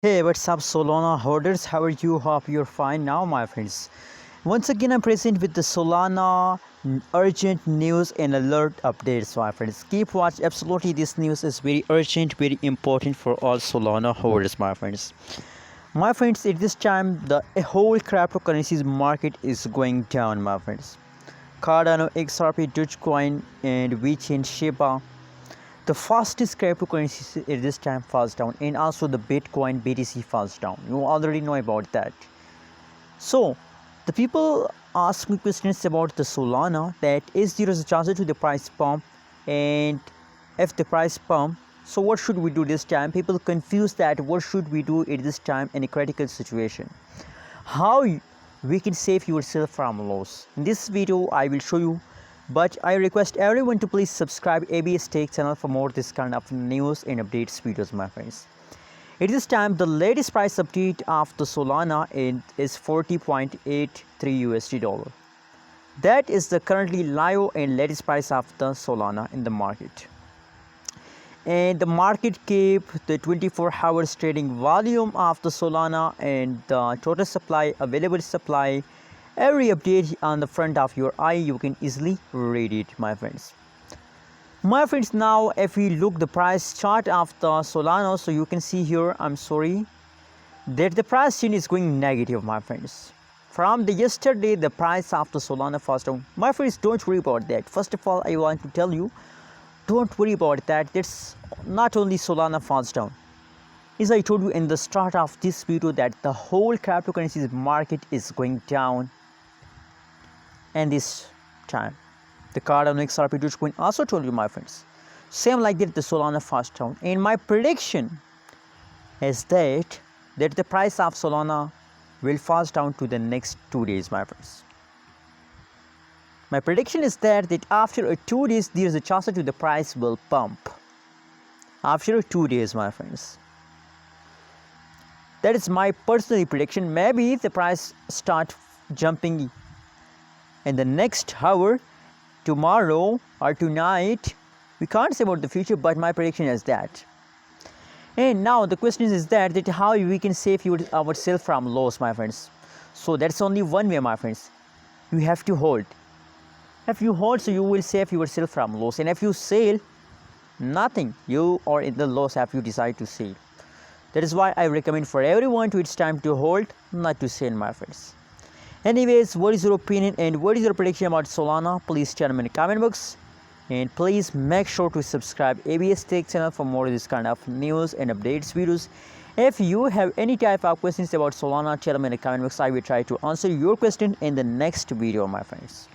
Hey, what's up, Solana holders? How are you? Hope you're fine now, my friends. Once again, I'm present with the Solana urgent news and alert updates, my friends. Keep watch. Absolutely, this news is very urgent, very important for all Solana holders, my friends. My friends, at this time, the whole cryptocurrencies market is going down, my friends. Cardano, XRP, Dogecoin, and VeChain, Shiba, the fastest cryptocurrency at this time falls down, and also the Bitcoin BTC falls down. You already know about that. So the people ask me questions about the Solana, that is there is a chance to the price pump, and if the price pump, so what should we do this time? People confuse that what should we do at this time in a critical situation, how we can save yourself from loss. In this video I will show you, but I request everyone to please subscribe ABS Tech channel for more this kind of news and updates videos, my friends. At this time, the latest price update of the Solana is 40.83 USD dollar. That is the currently live and latest price of the Solana in the market. And the market cap, the 24 hours trading volume of the Solana, and the total supply, available supply, every update on the front of your eye, you can easily read it, my friends. My friends, now if we look the price chart of the Solana, so you can see here, I'm sorry, that the price chain is going negative, my friends. From the yesterday, the price of the Solana falls down. My friends, don't worry about that. First of all, I want to tell you, don't worry about that. That's not only Solana falls down. As I told you in the start of this video, that the whole cryptocurrencies market is going down. And this time, the Cardano, XRP, Dogecoin also told you, my friends. Same like that, the Solana falls down. And my prediction is that the price of Solana will fall down to the next 2 days, my friends. My prediction is that after 2 days, there is a chance that the price will pump. After 2 days, my friends. That is my personal prediction. Maybe the price start jumping in the next hour, tomorrow or tonight. We can't say about the future, but my prediction is that. And now the question is that how we can save ourselves from loss, my friends. So that's only one way, my friends. You have to hold. If you hold, so you will save yourself from loss. And if you sell, nothing, you are in the loss if you decide to sell. That is why I recommend for everyone it's time to hold, not to sell, my friends. Anyways, what is your opinion and what is your prediction about Solana? Please tell me in the comment box. And please make sure to subscribe ABS Tech channel for more of this kind of news and updates videos. If you have any type of questions about Solana, tell me in the comment box. I will try to answer your question in the next video, my friends.